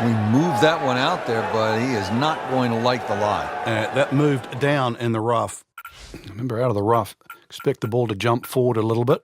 We moved that one out there, but he is not going to like the lie. That moved down in the rough. Remember, out of the rough, expect the ball to jump forward a little bit.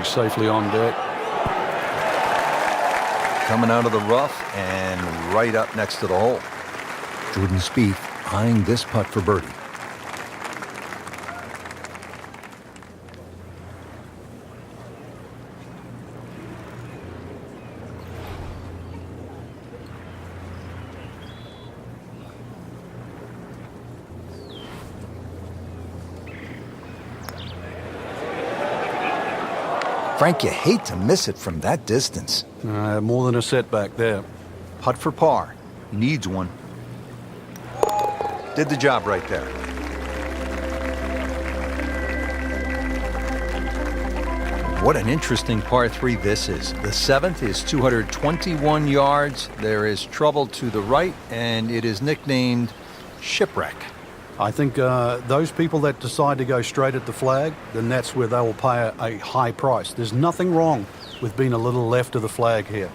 Safely on deck. Coming out of the rough and right up next to the hole. Jordan Spieth eyeing this putt for birdie. Frank, you hate to miss it from that distance. More than a setback there. Putt for par. Needs one. Did the job right there. What an interesting par 3 this is. The 7th is 221 yards. There is trouble to the right, and it is nicknamed Shipwreck. I think those people that decide to go straight at the flag, then that's where they will pay a high price. There's nothing wrong with being a little left of the flag here.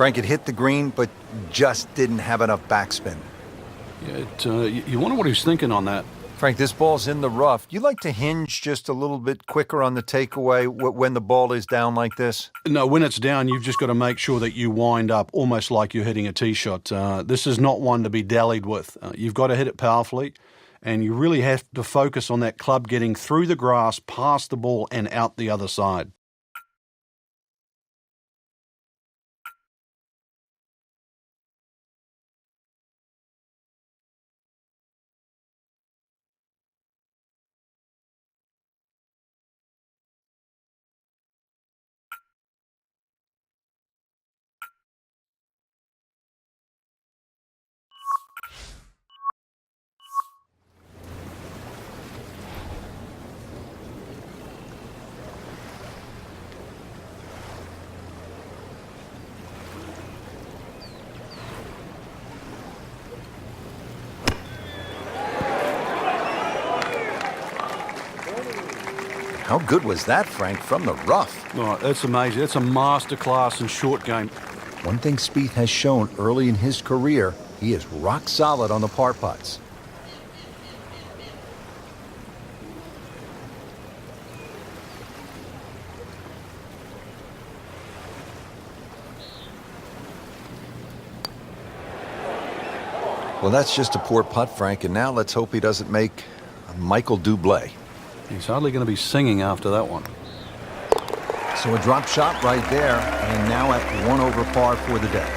Frank had hit the green, but just didn't have enough backspin. Yeah, you wonder what he's thinking on that. Frank, this ball's in the rough. You like to hinge just a little bit quicker on the takeaway when the ball is down like this? No, when it's down, you've just got to make sure that you wind up almost like you're hitting a tee shot. This is not one to be dallied with. You've got to hit it powerfully, and you really have to focus on that club getting through the grass, past the ball, and out the other side. How good was that, Frank, from the rough? Oh, that's amazing. That's a masterclass in short game. One thing Spieth has shown early in his career, he is rock solid on the par putts. Well, that's just a poor putt, Frank, and now let's hope he doesn't make a Michael Dublé. He's hardly going to be singing after that one. So a drop shot right there, and now at 1 over par for the day.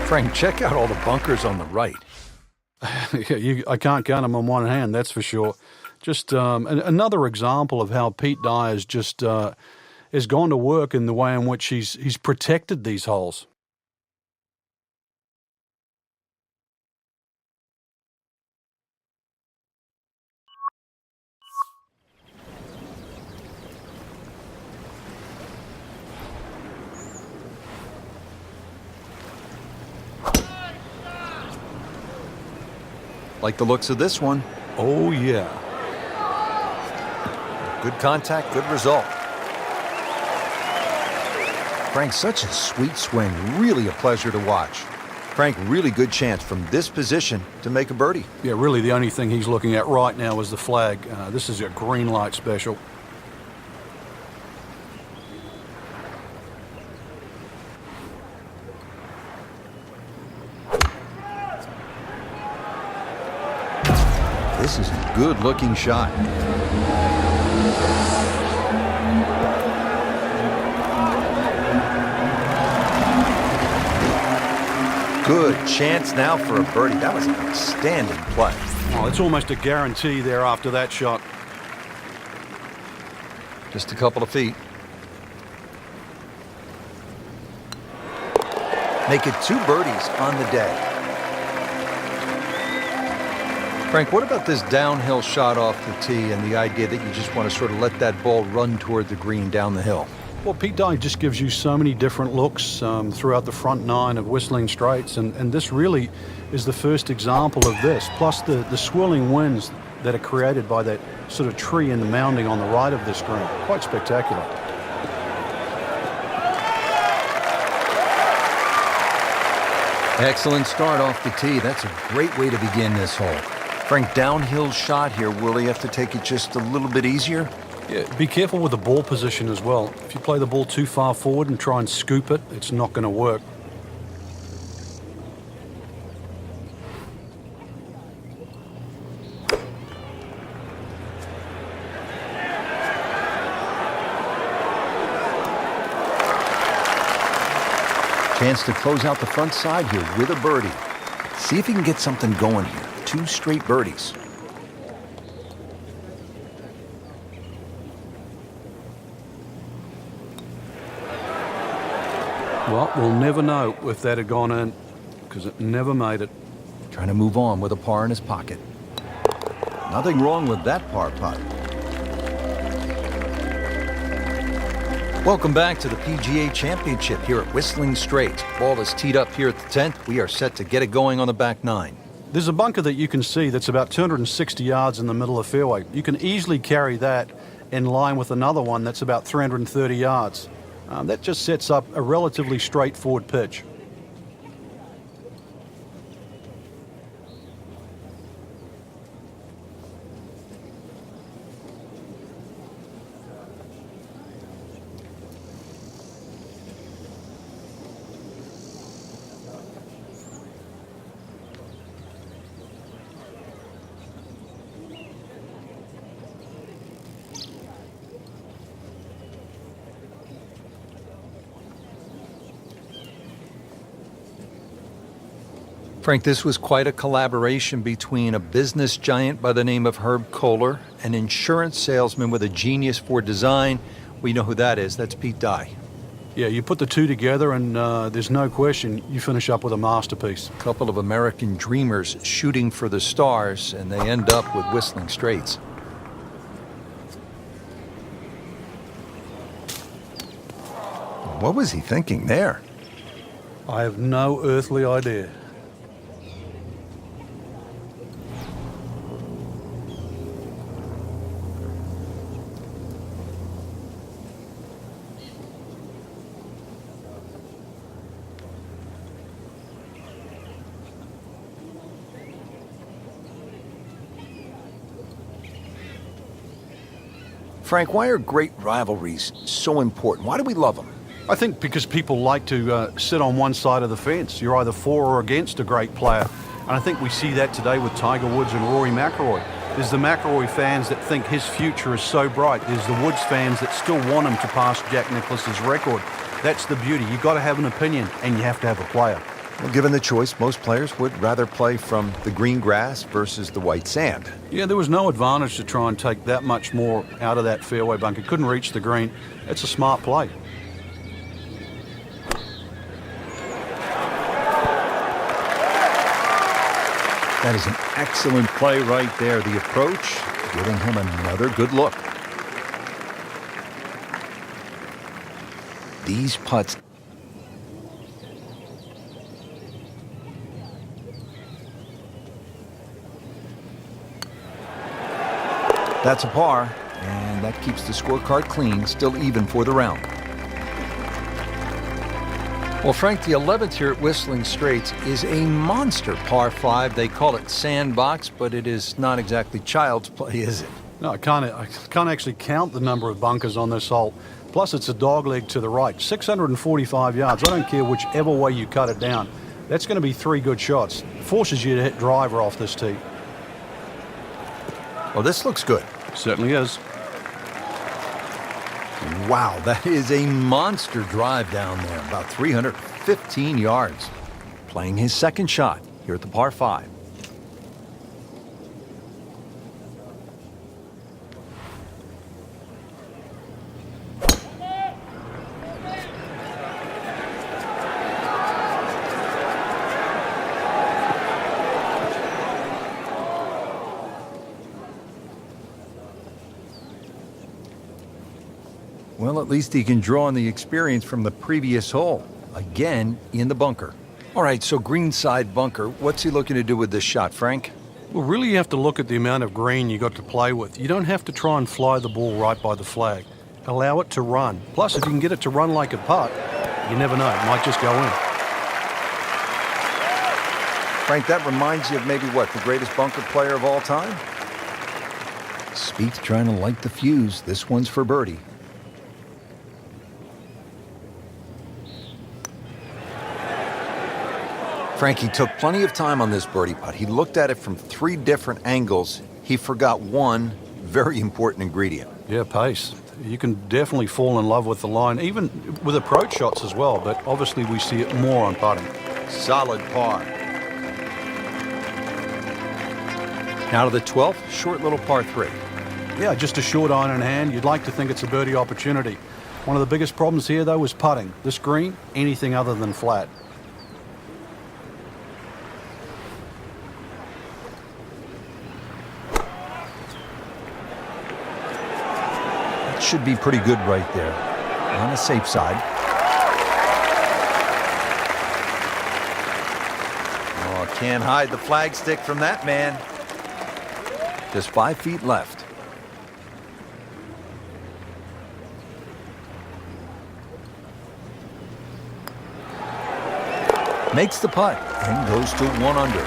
Frank, check out all the bunkers on the right. I can't count them on one hand, that's for sure. Just another example of how Pete Dye has just has gone to work in the way in which he's protected these holes. Like the looks of this one. Oh, yeah. Good contact, good result. Frank, such a sweet swing. Really a pleasure to watch. Frank, really good chance from this position to make a birdie. Yeah, really the only thing he's looking at right now is the flag. This is a green light special. This is a good-looking shot. Good chance now for a birdie. That was an outstanding play. Oh, it's almost a guarantee there after that shot. Just a couple of feet. Make it 2 birdies on the day. Frank, what about this downhill shot off the tee and the idea that you just want to sort of let that ball run toward the green down the hill? Well, Pete Dye just gives you so many different looks throughout the front 9 of Whistling Straits, and this really is the first example of this, plus the swirling winds that are created by that sort of tree in the mounding on the right of this green. Quite spectacular. Excellent start off the tee. That's a great way to begin this hole. Frank, downhill shot here. Will he have to take it just a little bit easier? Yeah, be careful with the ball position as well. If you play the ball too far forward and try and scoop it, it's not going to work. Chance to close out the front side here with a birdie. See if he can get something going here. 2 straight birdies. Well, we'll never know if that had gone in, because it never made it. Trying to move on with a par in his pocket. Nothing wrong with that par putt. Welcome back to the PGA Championship here at Whistling Straits. Ball is teed up here at the 10th. We are set to get it going on the back 9. There's a bunker that you can see that's about 260 yards in the middle of the fairway. You can easily carry that in line with another one that's about 330 yards. That just sets up a relatively straightforward pitch. Frank, this was quite a collaboration between a business giant by the name of Herb Kohler, an insurance salesman with a genius for design. We know who that is. That's Pete Dye. Yeah, you put the two together and there's no question you finish up with a masterpiece. A couple of American dreamers shooting for the stars, and they end up with Whistling Straits. What was he thinking there? I have no earthly idea. Frank, why are great rivalries so important? Why do we love them? I think because people like to sit on one side of the fence. You're either for or against a great player. And I think we see that today with Tiger Woods and Rory McIlroy. There's the McIlroy fans that think his future is so bright. There's the Woods fans that still want him to pass Jack Nicklaus's record. That's the beauty. You've got to have an opinion, and you have to have a player. Well, given the choice, most players would rather play from the green grass versus the white sand. Yeah, there was no advantage to try and take that much more out of that fairway bunker. Couldn't reach the green. It's a smart play. That is an excellent play right there. The approach, giving him another good look. These putts. That's a par, and that keeps the scorecard clean, still even for the round. Well, Frank, the 11th here at Whistling Straits is a monster par 5. They call it sandbox, but it is not exactly child's play, is it? No, I can't actually count the number of bunkers on this hole. Plus, it's a dogleg to the right. 645 yards. I don't care whichever way you cut it down. That's going to be 3 good shots. It forces you to hit driver off this tee. Well, this looks good. Certainly is. Wow, that is a monster drive down there, about 315 yards. Playing his second shot here at the par 5. Well, at least he can draw on the experience from the previous hole. Again, in the bunker. All right, so greenside bunker. What's he looking to do with this shot, Frank? Well, really you have to look at the amount of green you got to play with. You don't have to try and fly the ball right by the flag. Allow it to run. Plus, if you can get it to run like a putt, you never know. It might just go in. Frank, that reminds you of maybe what, the greatest bunker player of all time? Spieth trying to light the fuse. This one's for birdie. Frankie took plenty of time on this birdie putt. He looked at it from 3 different angles. He forgot one very important ingredient. Yeah, pace. You can definitely fall in love with the line, even with approach shots as well, but obviously we see it more on putting. Solid par. Now to the 12th, short little par 3. Yeah, just a short iron in hand. You'd like to think it's a birdie opportunity. One of the biggest problems here, though, is putting. This green, anything other than flat. Should be pretty good right there. On the safe side. Oh, can't hide the flagstick from that man. Just 5 feet left. Makes the putt and goes to 1 under.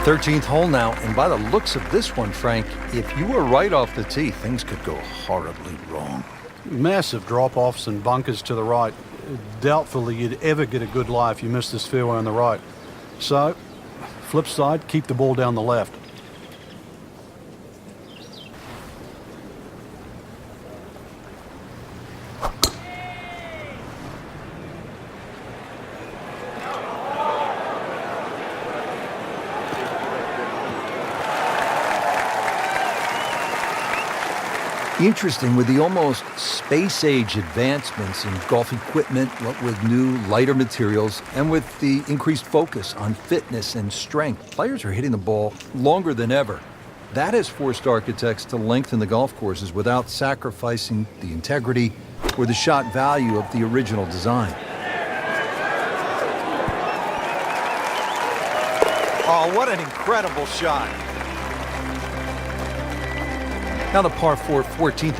13th hole now, and by the looks of this one, Frank, if you were right off the tee, things could go horribly wrong. Massive drop-offs and bunkers to the right. Doubtful that you'd ever get a good lie if you missed this fairway on the right. So, flip side, keep the ball down the left. Interesting, with the almost space-age advancements in golf equipment, what with new, lighter materials, and with the increased focus on fitness and strength, players are hitting the ball longer than ever. That has forced architects to lengthen the golf courses without sacrificing the integrity or the shot value of the original design. Oh, what an incredible shot. Now the par 4 14th and